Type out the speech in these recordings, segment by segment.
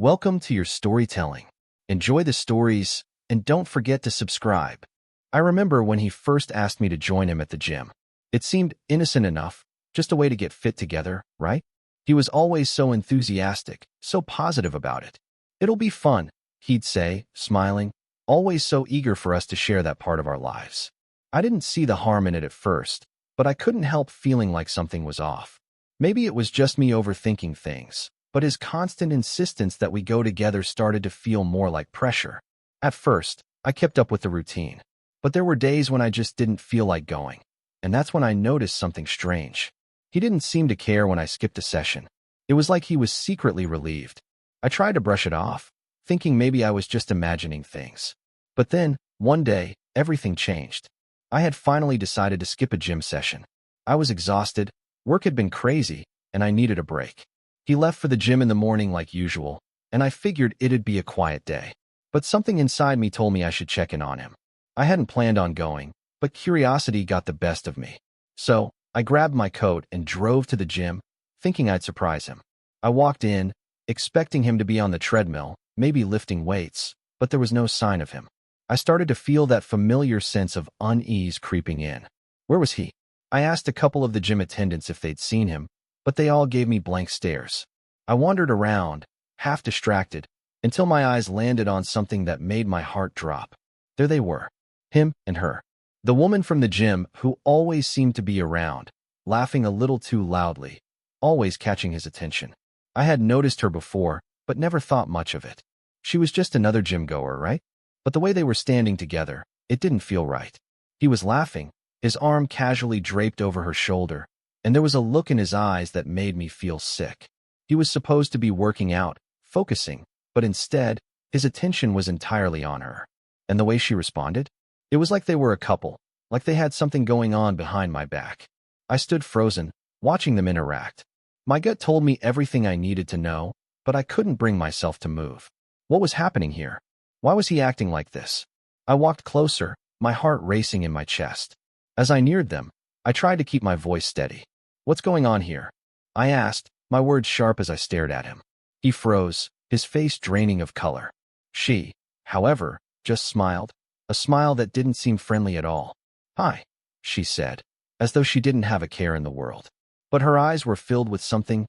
Welcome to your storytelling. Enjoy the stories, and don't forget to subscribe. I remember when he first asked me to join him at the gym. It seemed innocent enough, just a way to get fit together, right? He was always so enthusiastic, so positive about it. "It'll be fun," he'd say, smiling, always so eager for us to share that part of our lives. I didn't see the harm in it at first, but I couldn't help feeling like something was off. Maybe it was just me overthinking things, but his constant insistence that we go together started to feel more like pressure. At first, I kept up with the routine, but there were days when I just didn't feel like going, and that's when I noticed something strange. He didn't seem to care when I skipped a session. It was like he was secretly relieved. I tried to brush it off, thinking maybe I was just imagining things. But then, one day, everything changed. I had finally decided to skip a gym session. I was exhausted, work had been crazy, and I needed a break. He left for the gym in the morning like usual, and I figured it'd be a quiet day. But something inside me told me I should check in on him. I hadn't planned on going, but curiosity got the best of me. So, I grabbed my coat and drove to the gym, thinking I'd surprise him. I walked in, expecting him to be on the treadmill, maybe lifting weights, but there was no sign of him. I started to feel that familiar sense of unease creeping in. Where was he? I asked a couple of the gym attendants if they'd seen him, but they all gave me blank stares. I wandered around, half distracted, until my eyes landed on something that made my heart drop. There they were, him and her. The woman from the gym who always seemed to be around, laughing a little too loudly, always catching his attention. I had noticed her before, but never thought much of it. She was just another gym goer, right? But the way they were standing together, it didn't feel right. He was laughing, his arm casually draped over her shoulder, and there was a look in his eyes that made me feel sick. He was supposed to be working out, focusing, but instead, his attention was entirely on her. And the way she responded? It was like they were a couple, like they had something going on behind my back. I stood frozen, watching them interact. My gut told me everything I needed to know, but I couldn't bring myself to move. What was happening here? Why was he acting like this? I walked closer, my heart racing in my chest. As I neared them, I tried to keep my voice steady. "What's going on here?" I asked, my words sharp as I stared at him. He froze, his face draining of color. She, however, just smiled, a smile that didn't seem friendly at all. "Hi," she said, as though she didn't have a care in the world. But her eyes were filled with something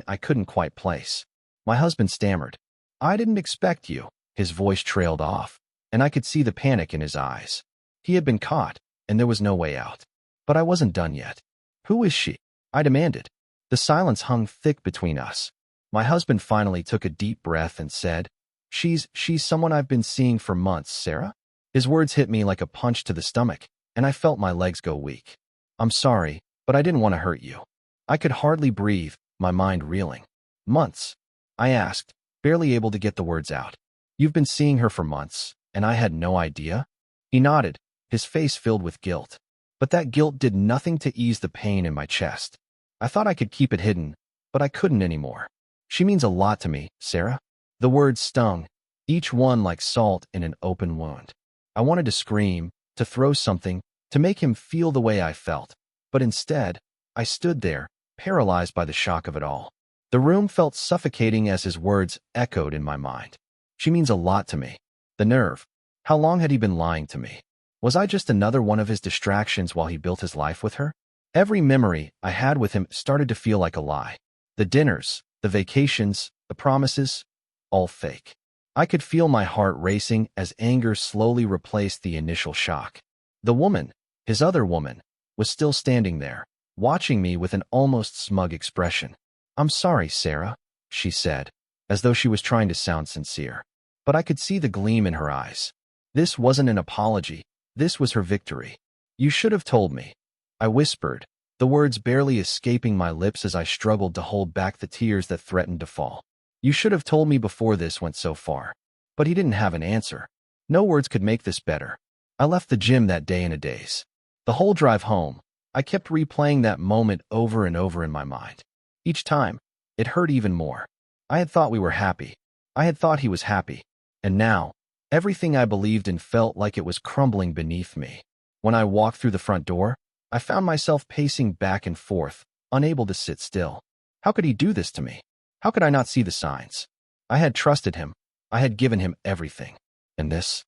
I couldn't quite place. My husband stammered. "I didn't expect you." His voice trailed off, and I could see the panic in his eyes. He had been caught, and there was no way out. But I wasn't done yet. "Who is she?" I demanded. The silence hung thick between us. My husband finally took a deep breath and said, She's someone I've been seeing for months, Sarah." His words hit me like a punch to the stomach, and I felt my legs go weak. "I'm sorry, but I didn't want to hurt you." I could hardly breathe, my mind reeling. "Months?" I asked, barely able to get the words out. "You've been seeing her for months, and I had no idea?" He nodded, his face filled with guilt. But that guilt did nothing to ease the pain in my chest. I thought I could keep it hidden, but I couldn't anymore. "She means a lot to me, Sarah." The words stung, each one like salt in an open wound. I wanted to scream, to throw something, to make him feel the way I felt. But instead, I stood there, paralyzed by the shock of it all. The room felt suffocating as his words echoed in my mind. "She means a lot to me." The nerve. How long had he been lying to me? Was I just another one of his distractions while he built his life with her? Every memory I had with him started to feel like a lie. The dinners, the vacations, the promises, all fake. I could feel my heart racing as anger slowly replaced the initial shock. The woman, his other woman, was still standing there, watching me with an almost smug expression. "I'm sorry, Sarah," she said, as though she was trying to sound sincere. But I could see the gleam in her eyes. This wasn't an apology. This was her victory. "You should have told me," I whispered, the words barely escaping my lips as I struggled to hold back the tears that threatened to fall. "You should have told me before this went so far." But he didn't have an answer. No words could make this better. I left the gym that day in a daze. The whole drive home, I kept replaying that moment over and over in my mind. Each time, it hurt even more. I had thought we were happy. I had thought he was happy. And now, everything I believed in felt like it was crumbling beneath me. When I walked through the front door, I found myself pacing back and forth, unable to sit still. How could he do this to me? How could I not see the signs? I had trusted him. I had given him everything. And this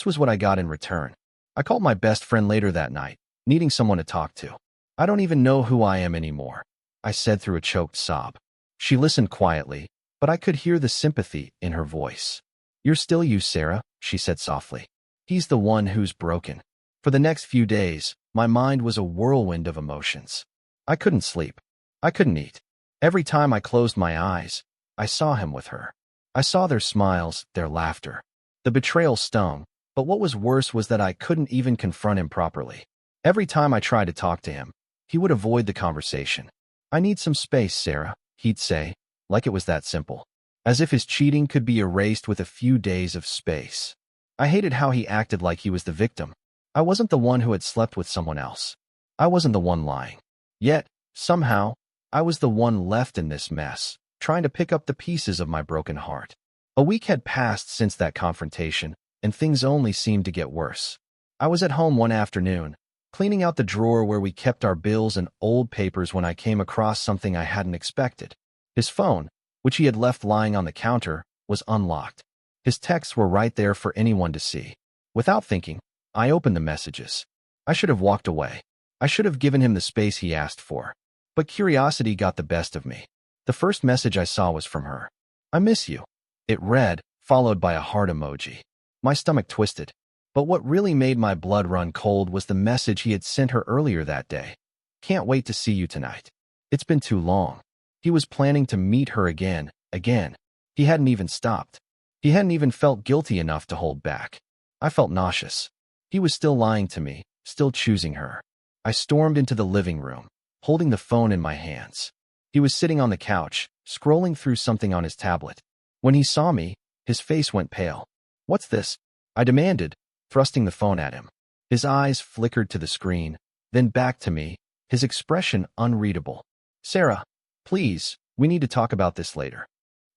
was what I got in return. I called my best friend later that night, needing someone to talk to. I don't even know who I am anymore, I said through a choked sob. She listened quietly, but I could hear the sympathy in her voice. You're still you, Sarah, she said softly. He's the one who's broken. For the next few days, my mind was a whirlwind of emotions. I couldn't sleep. I couldn't eat. Every time I closed my eyes, I saw him with her. I saw their smiles, their laughter. The betrayal stung, but what was worse was that I couldn't even confront him properly. Every time I tried to talk to him, he would avoid the conversation. I need some space, Sarah, he'd say, like it was that simple. As if his cheating could be erased with a few days of space. I hated how he acted like he was the victim. I wasn't the one who had slept with someone else. I wasn't the one lying. Yet, somehow, I was the one left in this mess, trying to pick up the pieces of my broken heart. A week had passed since that confrontation, and things only seemed to get worse. I was at home one afternoon, cleaning out the drawer where we kept our bills and old papers when I came across something I hadn't expected. His phone, which he had left lying on the counter, was unlocked. His texts were right there for anyone to see. Without thinking, I opened the messages. I should have walked away. I should have given him the space he asked for. But curiosity got the best of me. The first message I saw was from her. I miss you. It read, followed by a heart emoji. My stomach twisted. But what really made my blood run cold was the message he had sent her earlier that day. Can't wait to see you tonight. It's been too long. He was planning to meet her again. He hadn't even stopped. He hadn't even felt guilty enough to hold back. I felt nauseous. He was still lying to me, still choosing her. I stormed into the living room, holding the phone in my hands. He was sitting on the couch, scrolling through something on his tablet. When he saw me, his face went pale. What's this? I demanded, thrusting the phone at him. His eyes flickered to the screen, then back to me, his expression unreadable. Sarah, please, we need to talk about this later.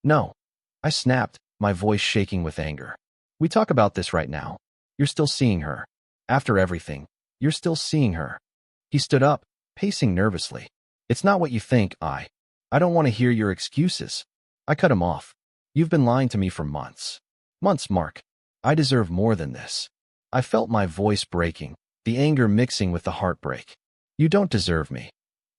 No. I snapped, my voice shaking with anger. We talk about this right now. You're still seeing her. After everything, you're still seeing her. He stood up, pacing nervously. It's not what you think, I don't want to hear your excuses. I cut him off. You've been lying to me for months. Months, Mark. I deserve more than this. I felt my voice breaking, the anger mixing with the heartbreak. You don't deserve me.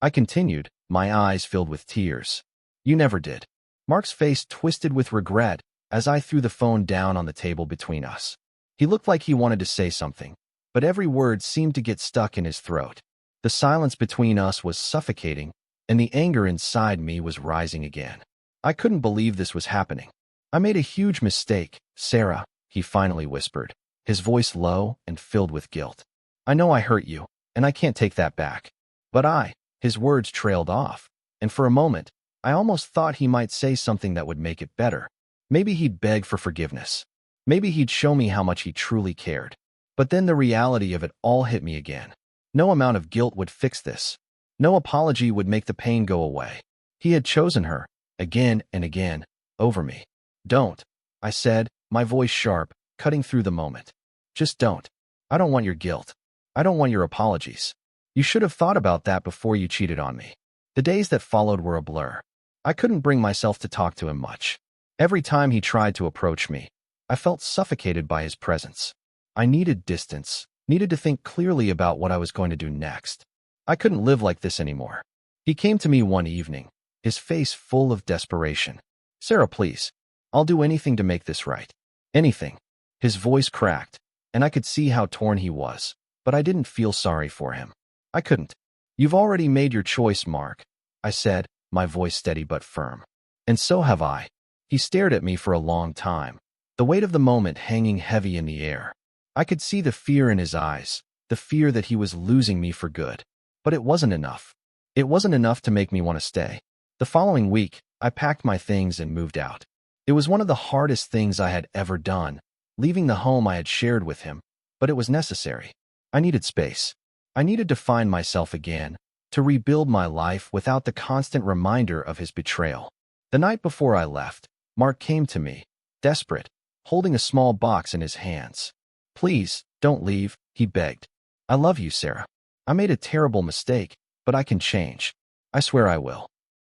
I continued, my eyes filled with tears. You never did. Mark's face twisted with regret as I threw the phone down on the table between us. He looked like he wanted to say something, but every word seemed to get stuck in his throat. The silence between us was suffocating, and the anger inside me was rising again. I couldn't believe this was happening. I made a huge mistake, Sarah, he finally whispered, his voice low and filled with guilt. I know I hurt you, and I can't take that back. But his words trailed off, and for a moment, I almost thought he might say something that would make it better. Maybe he'd beg for forgiveness. Maybe he'd show me how much he truly cared. But then the reality of it all hit me again. No amount of guilt would fix this. No apology would make the pain go away. He had chosen her, again and again, over me. Don't, I said, my voice sharp, cutting through the moment. Just don't. I don't want your guilt. I don't want your apologies. You should have thought about that before you cheated on me. The days that followed were a blur. I couldn't bring myself to talk to him much. Every time he tried to approach me, I felt suffocated by his presence. I needed distance, needed to think clearly about what I was going to do next. I couldn't live like this anymore. He came to me one evening, his face full of desperation. Sarah, please. I'll do anything to make this right. Anything. His voice cracked, and I could see how torn he was, but I didn't feel sorry for him. I couldn't. You've already made your choice, Mark, I said, my voice steady but firm. And so have I. He stared at me for a long time, the weight of the moment hanging heavy in the air. I could see the fear in his eyes, the fear that he was losing me for good. But it wasn't enough. It wasn't enough to make me want to stay. The following week, I packed my things and moved out. It was one of the hardest things I had ever done, leaving the home I had shared with him, but it was necessary. I needed space. I needed to find myself again, to rebuild my life without the constant reminder of his betrayal. The night before I left, Mark came to me, desperate, holding a small box in his hands. Please, don't leave, he begged. I love you, Sarah. I made a terrible mistake, but I can change. I swear I will.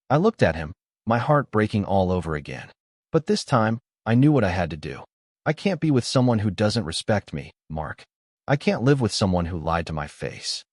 I looked at him, my heart breaking all over again. But this time, I knew what I had to do. I can't be with someone who doesn't respect me, Mark. I can't live with someone who lied to my face.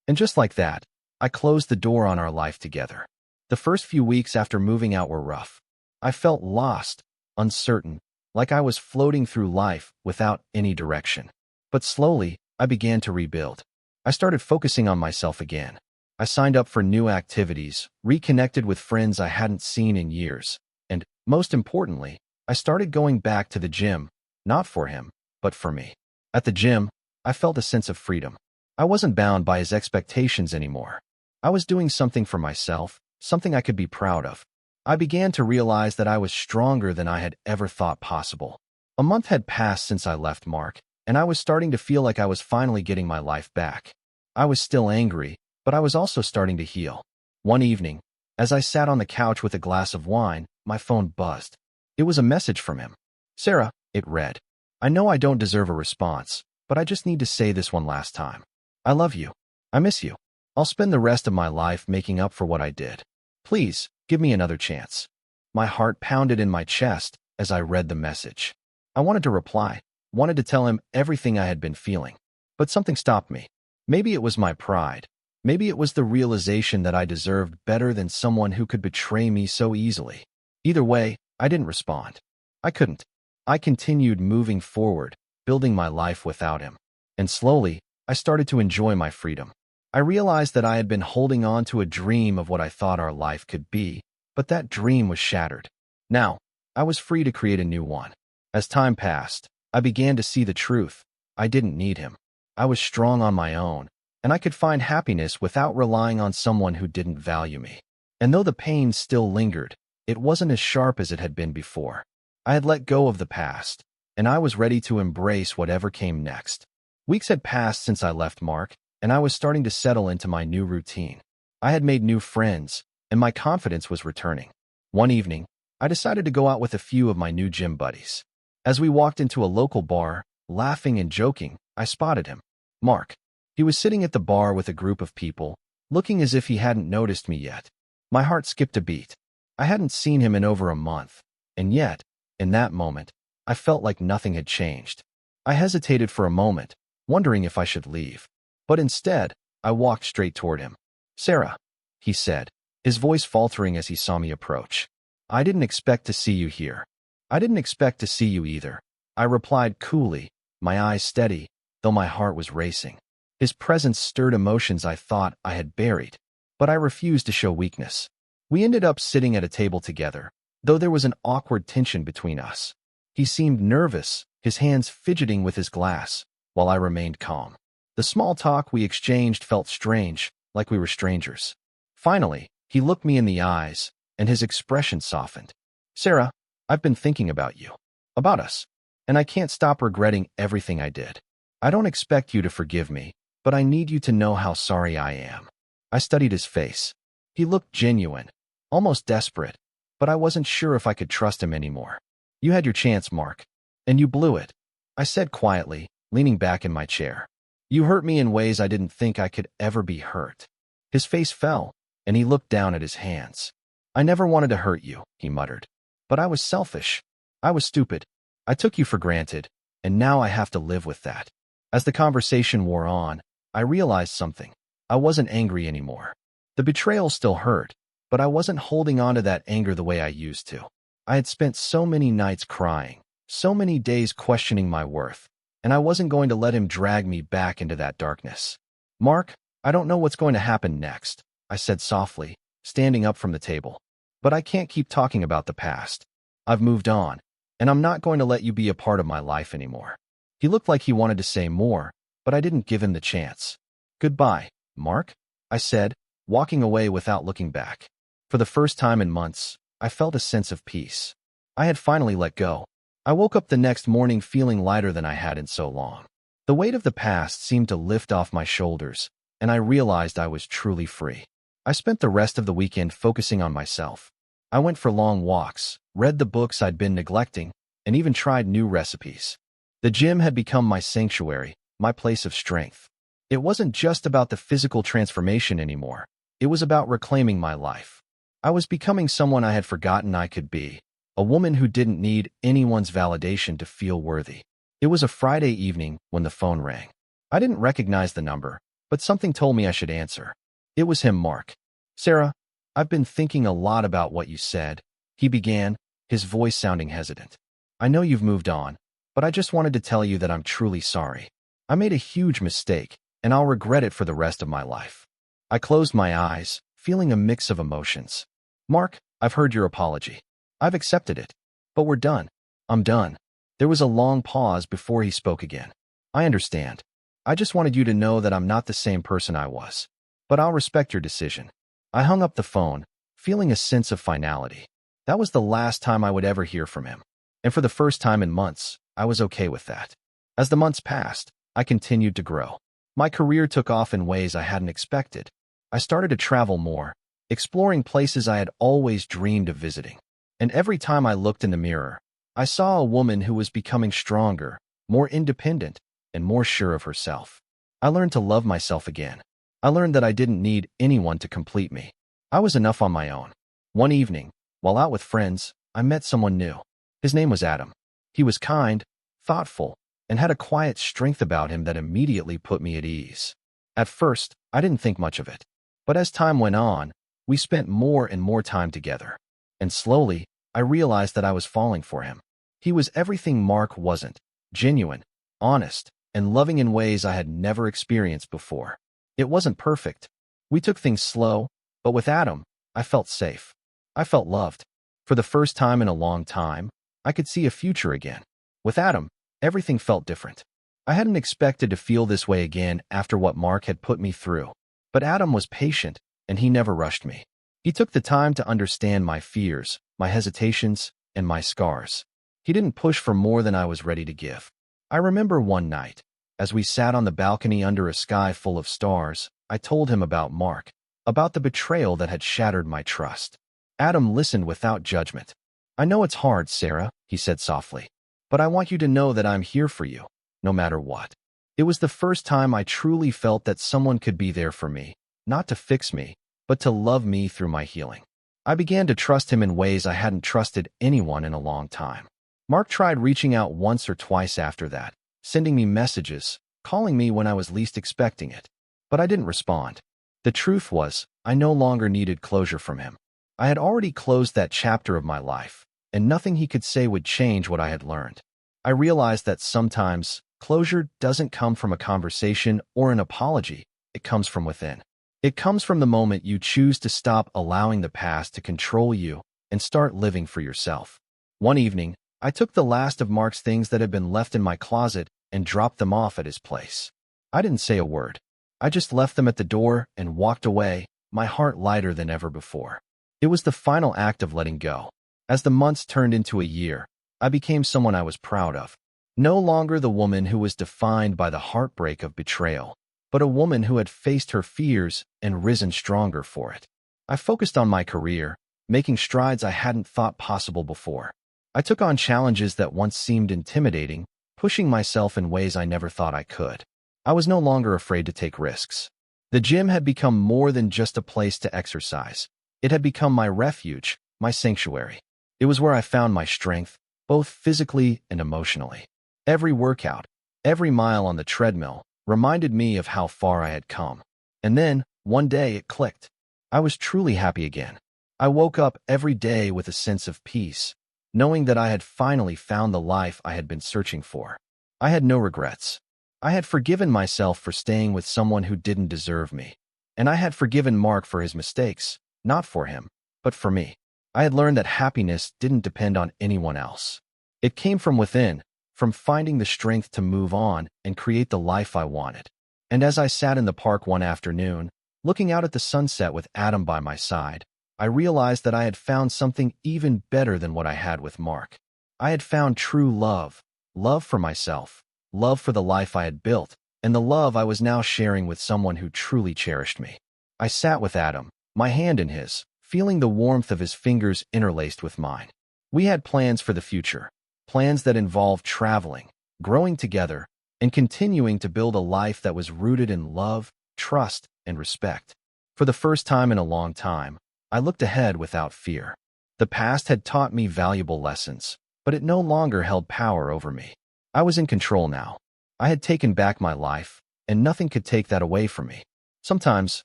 And just like that, I closed the door on our life together. The first few weeks after moving out were rough. I felt lost, uncertain, like I was floating through life without any direction. But slowly, I began to rebuild. I started focusing on myself again. I signed up for new activities, reconnected with friends I hadn't seen in years, and, most importantly, I started going back to the gym, not for him, but for me. At the gym, I felt a sense of freedom. I wasn't bound by his expectations anymore. I was doing something for myself, something I could be proud of. I began to realize that I was stronger than I had ever thought possible. A month had passed since I left Mark, and I was starting to feel like I was finally getting my life back. I was still angry, but I was also starting to heal. One evening, as I sat on the couch with a glass of wine, my phone buzzed. It was a message from him. "Sarah," it read. "I know I don't deserve a response, but I just need to say this one last time. I love you. I miss you. I'll spend the rest of my life making up for what I did. Please, give me another chance." My heart pounded in my chest as I read the message. I wanted to reply, wanted to tell him everything I had been feeling. But something stopped me. Maybe it was my pride. Maybe it was the realization that I deserved better than someone who could betray me so easily. Either way, I didn't respond. I couldn't. I continued moving forward, building my life without him. And slowly, I started to enjoy my freedom. I realized that I had been holding on to a dream of what I thought our life could be, but that dream was shattered. Now, I was free to create a new one. As time passed, I began to see the truth. I didn't need him. I was strong on my own, and I could find happiness without relying on someone who didn't value me. And though the pain still lingered, it wasn't as sharp as it had been before. I had let go of the past, and I was ready to embrace whatever came next. Weeks had passed since I left Mark, and I was starting to settle into my new routine. I had made new friends, and my confidence was returning. One evening, I decided to go out with a few of my new gym buddies. As we walked into a local bar, laughing and joking, I spotted him. Mark. He was sitting at the bar with a group of people, looking as if he hadn't noticed me yet. My heart skipped a beat. I hadn't seen him in over a month, and yet, in that moment, I felt like nothing had changed. I hesitated for a moment, wondering if I should leave. But instead, I walked straight toward him. "Sarah," he said, his voice faltering as he saw me approach. "I didn't expect to see you here." "I didn't expect to see you either," I replied coolly, my eyes steady, though my heart was racing. His presence stirred emotions I thought I had buried, but I refused to show weakness. We ended up sitting at a table together, though there was an awkward tension between us. He seemed nervous, his hands fidgeting with his glass, while I remained calm. The small talk we exchanged felt strange, like we were strangers. Finally, he looked me in the eyes, and his expression softened. "Sarah, I've been thinking about you, about us, and I can't stop regretting everything I did. I don't expect you to forgive me, but I need you to know how sorry I am." I studied his face. He looked genuine, almost desperate, but I wasn't sure if I could trust him anymore. "You had your chance, Mark, and you blew it," I said quietly, leaning back in my chair. "You hurt me in ways I didn't think I could ever be hurt." His face fell, and he looked down at his hands. "I never wanted to hurt you," he muttered. "But I was selfish. I was stupid. I took you for granted, and now I have to live with that." As the conversation wore on, I realized something. I wasn't angry anymore. The betrayal still hurt, but I wasn't holding on to that anger the way I used to. I had spent so many nights crying, so many days questioning my worth, and I wasn't going to let him drag me back into that darkness. "Mark, I don't know what's going to happen next," I said softly, standing up from the table. "But I can't keep talking about the past. I've moved on, and I'm not going to let you be a part of my life anymore." He looked like he wanted to say more, but I didn't give him the chance. "Goodbye, Mark," I said, walking away without looking back. For the first time in months, I felt a sense of peace. I had finally let go. I woke up the next morning feeling lighter than I had in so long. The weight of the past seemed to lift off my shoulders, and I realized I was truly free. I spent the rest of the weekend focusing on myself. I went for long walks, read the books I'd been neglecting, and even tried new recipes. The gym had become my sanctuary, my place of strength. It wasn't just about the physical transformation anymore. It was about reclaiming my life. I was becoming someone I had forgotten I could be, a woman who didn't need anyone's validation to feel worthy. It was a Friday evening when the phone rang. I didn't recognize the number, but something told me I should answer. It was him, Mark. "Sarah, I've been thinking a lot about what you said," he began, his voice sounding hesitant. "I know you've moved on, but I just wanted to tell you that I'm truly sorry. I made a huge mistake, and I'll regret it for the rest of my life." I closed my eyes, feeling a mix of emotions. "Mark, I've heard your apology. I've accepted it. But we're done. I'm done." There was a long pause before he spoke again. "I understand. I just wanted you to know that I'm not the same person I was. But I'll respect your decision." I hung up the phone, feeling a sense of finality. That was the last time I would ever hear from him. And for the first time in months, I was okay with that. As the months passed, I continued to grow. My career took off in ways I hadn't expected. I started to travel more, exploring places I had always dreamed of visiting. And every time I looked in the mirror, I saw a woman who was becoming stronger, more independent, and more sure of herself. I learned to love myself again. I learned that I didn't need anyone to complete me. I was enough on my own. One evening, while out with friends, I met someone new. His name was Adam. He was kind, thoughtful, and had a quiet strength about him that immediately put me at ease. At first, I didn't think much of it. But as time went on, we spent more and more time together. And slowly, I realized that I was falling for him. He was everything Mark wasn't: genuine, honest, and loving in ways I had never experienced before. It wasn't perfect. We took things slow, but with Adam, I felt safe. I felt loved. For the first time in a long time, I could see a future again. With Adam, everything felt different. I hadn't expected to feel this way again after what Mark had put me through. But Adam was patient, and he never rushed me. He took the time to understand my fears, my hesitations, and my scars. He didn't push for more than I was ready to give. I remember one night, as we sat on the balcony under a sky full of stars, I told him about Mark, about the betrayal that had shattered my trust. Adam listened without judgment. "I know it's hard, Sarah," he said softly, "but I want you to know that I'm here for you, no matter what." It was the first time I truly felt that someone could be there for me, not to fix me, but to love me through my healing. I began to trust him in ways I hadn't trusted anyone in a long time. Mark tried reaching out once or twice after that, sending me messages, calling me when I was least expecting it. But I didn't respond. The truth was, I no longer needed closure from him. I had already closed that chapter of my life, and nothing he could say would change what I had learned. I realized that sometimes closure doesn't come from a conversation or an apology. It comes from within. It comes from the moment you choose to stop allowing the past to control you and start living for yourself. One evening, I took the last of Mark's things that had been left in my closet and dropped them off at his place. I didn't say a word. I just left them at the door and walked away, my heart lighter than ever before. It was the final act of letting go. As the months turned into a year, I became someone I was proud of. No longer the woman who was defined by the heartbreak of betrayal, but a woman who had faced her fears and risen stronger for it. I focused on my career, making strides I hadn't thought possible before. I took on challenges that once seemed intimidating, pushing myself in ways I never thought I could. I was no longer afraid to take risks. The gym had become more than just a place to exercise. It had become my refuge, my sanctuary. It was where I found my strength, both physically and emotionally. Every workout, every mile on the treadmill, reminded me of how far I had come. And then, one day, it clicked. I was truly happy again. I woke up every day with a sense of peace, knowing that I had finally found the life I had been searching for. I had no regrets. I had forgiven myself for staying with someone who didn't deserve me. And I had forgiven Mark for his mistakes, not for him, but for me. I had learned that happiness didn't depend on anyone else. It came from within, from finding the strength to move on and create the life I wanted. And as I sat in the park one afternoon, looking out at the sunset with Adam by my side, I realized that I had found something even better than what I had with Mark. I had found true love, love for myself, love for the life I had built, and the love I was now sharing with someone who truly cherished me. I sat with Adam, my hand in his, feeling the warmth of his fingers interlaced with mine. We had plans for the future. Plans that involved traveling, growing together, and continuing to build a life that was rooted in love, trust, and respect. For the first time in a long time, I looked ahead without fear. The past had taught me valuable lessons, but it no longer held power over me. I was in control now. I had taken back my life, and nothing could take that away from me. Sometimes,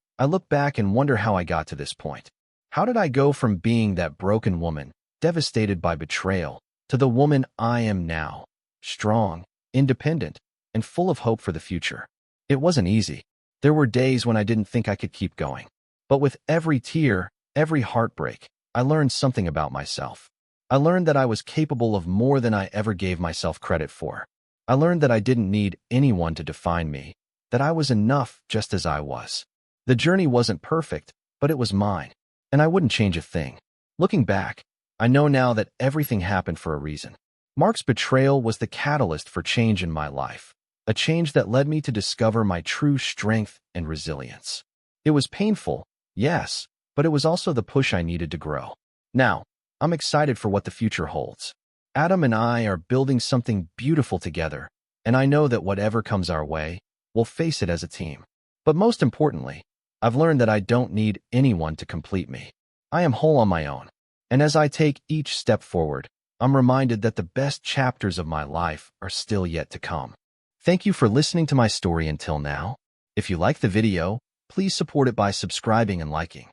I look back and wonder how I got to this point. How did I go from being that broken woman, devastated by betrayal, to the woman I am now, strong, independent, and full of hope for the future? It wasn't easy. There were days when I didn't think I could keep going. But with every tear, every heartbreak, I learned something about myself. I learned that I was capable of more than I ever gave myself credit for. I learned that I didn't need anyone to define me, that I was enough just as I was. The journey wasn't perfect, but it was mine, and I wouldn't change a thing. Looking back, I know now that everything happened for a reason. Mark's betrayal was the catalyst for change in my life, a change that led me to discover my true strength and resilience. It was painful, yes, but it was also the push I needed to grow. Now, I'm excited for what the future holds. Adam and I are building something beautiful together, and I know that whatever comes our way, we'll face it as a team. But most importantly, I've learned that I don't need anyone to complete me. I am whole on my own. And as I take each step forward, I'm reminded that the best chapters of my life are still yet to come. Thank you for listening to my story until now. If you like the video, please support it by subscribing and liking.